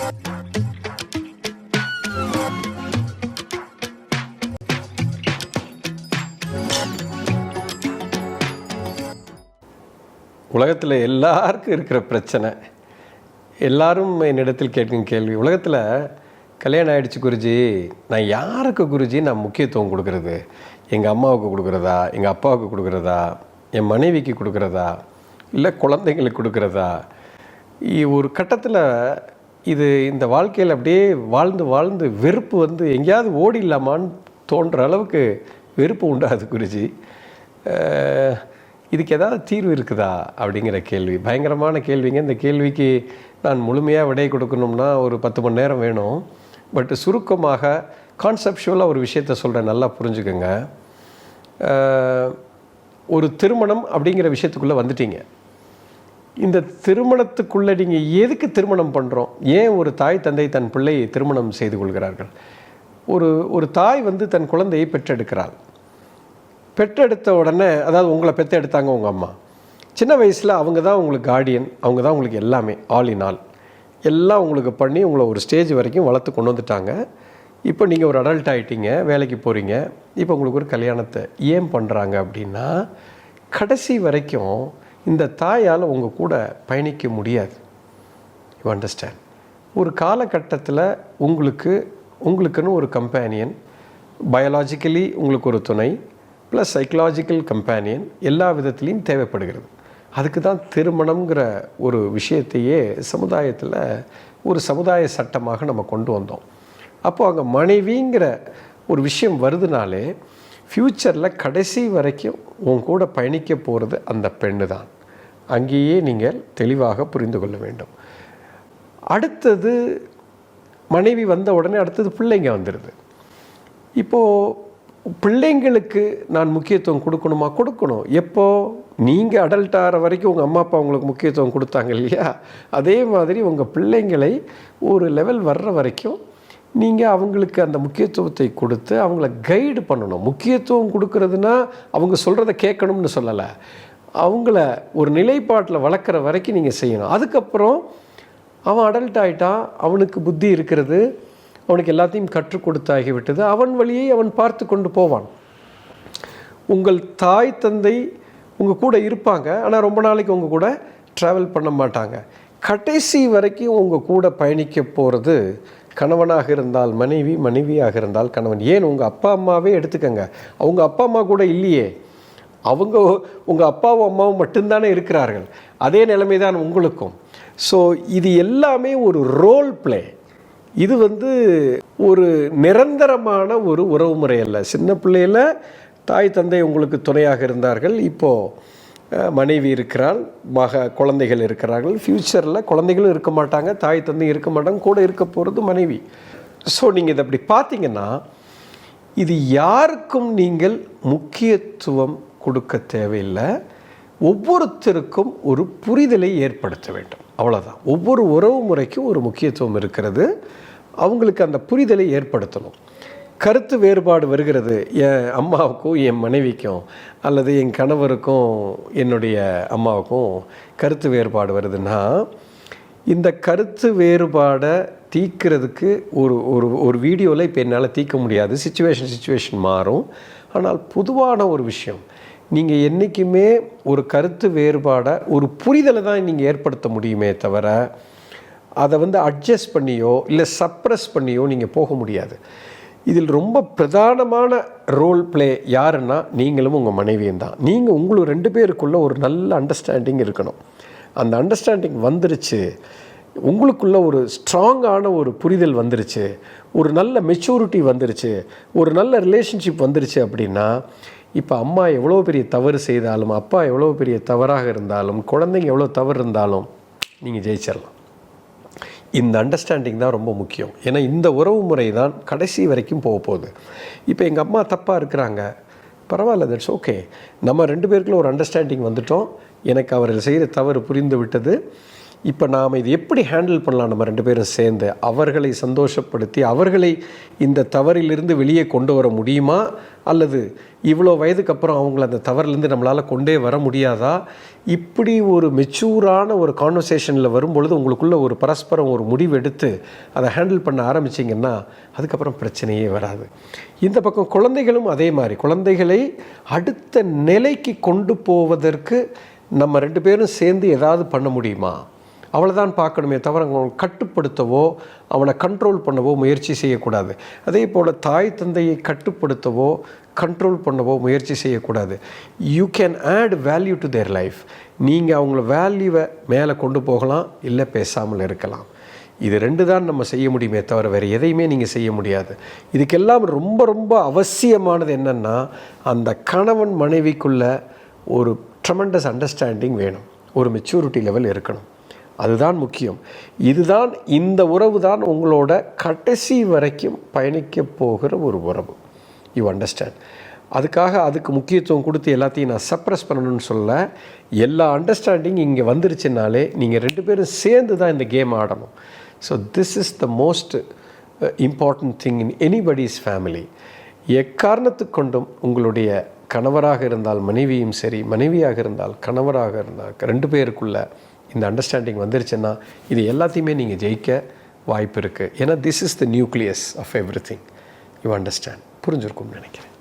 உலகத்தில் எல்லாருக்கும் இருக்கிற பிரச்சனை, எல்லாரும் என்னிடத்தில் கேட்கும் கேள்வி, உலகத்தில் கல்யாணம் ஆகிடுச்சு குருஜி, நான் யாருக்கு குருஜி நான் முக்கியத்துவம் கொடுக்கறது? எங்கள் அம்மாவுக்கு கொடுக்குறதா, எங்கள் அப்பாவுக்கு கொடுக்குறதா, என் மனைவிக்கு கொடுக்குறதா, இல்லை குழந்தைங்களுக்கு கொடுக்குறதா? ஒரு கட்டத்தில் இந்த வாழ்க்கையில் அப்படியே வாழ்ந்து வாழ்ந்து வெறுப்பு வந்து எங்கேயாவது ஓடிடலாமான்னு தோன்ற அளவுக்கு வெறுப்பு உண்டாது குருஜி. இதுக்கு ஏதாவது தீர்வு இருக்குதா அப்படிங்கிற கேள்வி பயங்கரமான கேள்விங்க. இந்த கேள்விக்கு நான் முழுமையாக விடை கொடுக்கணும்னா ஒரு 10 மணி நேரம் வேணும். பட் சுருக்கமாக கான்செப்ஷுவலாக ஒரு விஷயத்த சொல்கிறேன், நல்லா புரிஞ்சுக்கோங்க. ஒரு திருமணம் அப்படிங்கிற விஷயத்துக்குள்ளே வந்துட்டீங்க. இந்த திருமணத்துக்குள்ளே நீங்கள் எதுக்கு திருமணம் பண்ணுறோம்? ஏன் ஒரு தாய் தந்தை தன் பிள்ளையை திருமணம் செய்து கொள்கிறார்கள்? ஒரு தாய் வந்து தன் குழந்தையை பெற்றெடுக்கிறாள். பெற்றெடுத்த உடனே, அதாவது உங்களை பெற்றெடுத்தாங்க உங்கள் அம்மா, சின்ன வயசில் அவங்க தான் உங்களுக்கு கார்டியன், அவங்க தான் உங்களுக்கு எல்லாமே, ஆல் இன் ஆல் எல்லாம் உங்களுக்கு பண்ணி உங்களை ஒரு ஸ்டேஜ் வரைக்கும் வளர்த்து கொண்டு வந்துட்டாங்க. இப்போ நீங்கள் ஒரு அடல்ட் ஆகிட்டீங்க, வேலைக்கு போகிறீங்க. இப்போ உங்களுக்கு ஒரு கல்யாணத்தை ஏன் பண்ணுறாங்க அப்படின்னா, கடைசி வரைக்கும் இந்த தாயால் உங்கள் கூட பயணிக்க முடியாது. You understand? ஒரு காலகட்டத்தில் உங்களுக்குன்னு ஒரு கம்பேனியன், பயாலாஜிக்கலி உங்களுக்கு ஒரு துணை, ப்ளஸ் சைக்கலாஜிக்கல் கம்பேனியன் எல்லா விதத்துலேயும் தேவைப்படுகிறது. அதுக்கு தான் திருமணங்கிற ஒரு விஷயத்தையே சமுதாயத்தில் ஒரு சமுதாய சட்டமாக நம்ம கொண்டு வந்தோம். அப்போது அங்கே மனைவிங்கிற ஒரு விஷயம் வருதுனாலே ஃப்யூச்சரில் கடைசி வரைக்கும் உன் கூட பயணிக்க போகிறது அந்த பெண்ணு தான். அங்கேயே நீங்கள் தெளிவாக புரிந்து கொள்ள வேண்டும். அடுத்தது மனைவி வந்த உடனே அடுத்தது பிள்ளைங்க வந்துடுது. இப்போது பிள்ளைங்களுக்கு நான் முக்கியத்துவம் கொடுக்கணுமா? கொடுக்கணும். எப்போ நீங்கள் அடல்ட் ஆகிற வரைக்கும் உங்கள் அம்மா அப்பா உங்களுக்கு முக்கியத்துவம் கொடுத்தாங்க இல்லையா? அதே மாதிரி உங்கள் பிள்ளைங்களை ஒரு லெவல் வர்ற வரைக்கும் நீங்கள் அவங்களுக்கு அந்த முக்கியத்துவத்தை கொடுத்து அவங்கள கைடு பண்ணணும். முக்கியத்துவம் கொடுக்கறதுனா அவங்க சொல்கிறத கேட்கணும்னு சொல்லலை, அவங்கள ஒரு நிலைப்பாட்டில் வளர்க்குற வரைக்கும் நீங்கள் செய்யணும். அதுக்கப்புறம் அவன் அடல்ட் ஆகிட்டான், அவனுக்கு புத்தி இருக்கிறது, அவனுக்கு எல்லாத்தையும் கற்றுக் கொடுத்தாகிவிட்டது, அவன் வழியை அவன் பார்த்து கொண்டு போவான். உங்கள் தாய் தந்தை உங்கள் கூட இருப்பாங்க, ஆனால் ரொம்ப நாளைக்கு உங்கள் கூட ட்ராவல் பண்ண மாட்டாங்க. கடைசி வரைக்கும் உங்கள் கூட பயணிக்க போகிறது கணவனாக இருந்தால் மனைவி, மனைவியாக இருந்தால் கணவன். ஏன் உங்கள் அப்பா அம்மாவே எடுத்துக்கங்க, அவங்க அப்பா அம்மா கூட இல்லையே, உங்கள் அப்பாவும் அம்மாவும் மட்டும்தானே இருக்கிறார்கள். அதே நிலைமை தான் உங்களுக்கும். ஸோ இது எல்லாமே ஒரு ரோல் பிளே. இது வந்து ஒரு நிரந்தரமான ஒரு உறவு முறை அல்ல. சின்ன பிள்ளையில் தாய் தந்தை உங்களுக்கு துணையாக இருந்தார்கள், இப்போது மனைவி இருக்கிறாள், குழந்தைகள் இருக்கிறார்கள். ஃப்யூச்சரில் குழந்தைகளும் இருக்க மாட்டாங்க, தாய் தந்தை இருக்க மாட்டாங்க, கூட இருக்க போகிறது மனைவி. ஸோ நீங்கள் இதை அப்படி பார்த்தீங்கன்னா, இது யாருக்கும் நீங்கள் முக்கியத்துவம் கொடுக்க தேவையில்லை. ஒவ்வொருத்தருக்கும் ஒரு புரிதலை ஏற்படுத்த வேண்டும், அவ்வளோதான். ஒவ்வொரு உறவு முறைக்கும் ஒரு முக்கியத்துவம் இருக்கிறது, அவங்களுக்கு அந்த புரிதலை ஏற்படுத்தணும். கருத்து வேறுபாடு வருகிறது, என் அம்மாவுக்கும் என் மனைவிக்கும் அல்லது என் கணவருக்கும் என்னுடைய அம்மாவுக்கும் கருத்து வேறுபாடு வருதுன்னா, இந்த கருத்து வேறுபாடை தீர்க்கிறதுக்கு ஒரு வீடியோவில் இப்போ என்னால் தீர்க்க முடியாது. சிச்சுவேஷன் மாறும். ஆனால் பொதுவான ஒரு விஷயம், நீங்கள் என்றைக்குமே ஒரு கருத்து வேறுபாடை ஒரு புரிதலை தான் நீங்கள் ஏற்படுத்த முடியுமே தவிர அதை வந்து அட்ஜஸ்ட் பண்ணியோ இல்லை சப்ரஸ் பண்ணியோ நீங்கள் போக முடியாது. இதில் ரொம்ப பிரதானமான ரோல் பிளே யாருன்னா நீங்களும் உங்கள் மனைவியும் தான். நீங்கள் உங்களுக்கு 2 பேருக்குள்ளே ஒரு நல்ல அண்டர்ஸ்டாண்டிங் இருக்கணும். அந்த அண்டர்ஸ்டாண்டிங் வந்துருச்சு, உங்களுக்குள்ள ஒரு ஸ்ட்ராங்கான ஒரு புரிதல் வந்துருச்சு, ஒரு நல்ல மெச்சூரிட்டி வந்துருச்சு, ஒரு நல்ல ரிலேஷன்ஷிப் வந்துருச்சு அப்படின்னா, இப்போ அம்மா எவ்வளோ பெரிய தவறு செய்தாலும், அப்பா எவ்வளோ பெரிய தவறாக இருந்தாலும், குழந்தைங்க எவ்வளோ தவறு இருந்தாலும் நீங்கள் ஜெயிச்சிடலாம். இந்த அண்டர்ஸ்டாண்டிங் தான் ரொம்ப முக்கியம். ஏன்னா இந்த உறவு முறை தான் கடைசி வரைக்கும் போக போகுது. இப்போ எங்கள் அம்மா தப்பாக இருக்கிறாங்க, பரவாயில்ல, தட்ஸ் ஓகே. நம்ம 2 பேருக்குள்ள ஒரு அண்டர்ஸ்டாண்டிங் வந்துட்டோம், எனக்கு அவர்கள் செய்கிற தவறு புரிந்து விட்டது, இப்போ நாம் இது எப்படி ஹேண்டில் பண்ணலாம், நம்ம 2 பேரும் சேர்ந்து அவர்களை சந்தோஷப்படுத்தி அவர்களை இந்த தவறிலிருந்து வெளியே கொண்டு வர முடியுமா, அல்லது இவ்வளோ வயதுக்கு அப்புறம் அவங்கள அந்த தவறிலேருந்து நம்மளால் கொண்டே வர முடியாதா? இப்படி ஒரு மெச்சூரான ஒரு கான்வர்சேஷனில் வரும்பொழுது உங்களுக்குள்ள ஒரு பரஸ்பரம் ஒரு முடிவு எடுத்து அதை ஹேண்டில் பண்ண ஆரம்பிச்சிங்கன்னா அதுக்கப்புறம் பிரச்சனையே வராது. இந்த பக்கம் குழந்தைகளும் அதே மாதிரி, குழந்தைகளை அடுத்த நிலைக்கு கொண்டு போவதற்கு நம்ம 2 பேரும் சேர்ந்து ஏதாவது பண்ண முடியுமா, அவ்வளோதான் பார்க்கணுமே தவிர அவனை கட்டுப்படுத்தவோ அவனை கண்ட்ரோல் பண்ணவோ முயற்சி செய்யக்கூடாது. அதே போல் தாய் தந்தையை கட்டுப்படுத்தவோ கண்ட்ரோல் பண்ணவோ முயற்சி செய்யக்கூடாது. You can add value to their life. நீங்கள் அவங்கள வேல்யூவை மேலே கொண்டு போகலாம், இல்லை பேசாமல் இருக்கலாம். இது 2 தான் நம்ம செய்ய முடியுமே தவிர வேறு எதையுமே நீங்கள் செய்ய முடியாது. இதுக்கெல்லாம் ரொம்ப ரொம்ப அவசியமானது என்னென்னா, அந்த கணவன் மனைவிக்குள்ள ஒரு ட்ரெமெண்டஸ் அண்டர்ஸ்டாண்டிங் வேணும், ஒரு மெச்சூரிட்டி லெவல் இருக்கணும். அதுதான் முக்கியம். இதுதான், இந்த உறவு தான் உங்களோட கடைசி வரைக்கும் பயணிக்க போகிற ஒரு உறவு. You understand? அதுக்கு முக்கியத்துவம் கொடுத்து எல்லாத்தையும் நான் சப்ரஸ் பண்ணணும்னு சொல்ல, எல்லா அண்டர்ஸ்டாண்டிங் இங்கே வந்துருச்சுனாலே நீங்கள் 2 பேரும் சேர்ந்து தான் இந்த கேம் ஆடணும். So this is the most important thing in anybody's family. எக்காரணத்துக்கு கொண்டும் உங்களுடைய கணவராக இருந்தால் மனைவியும் சரி, மனைவியாக இருந்தால் கணவராக இருந்தால் 2 பேருக்குள்ள இந்த அண்டர்ஸ்டாண்டிங் வந்துருச்சுன்னா இது எல்லாத்தையுமே நீங்கள் ஜெயிக்க வாய்ப்பு இருக்குது. ஏன்னா this is the nucleus of everything. You understand? புரிஞ்சிருக்கும்னு நினைக்கிறேன்.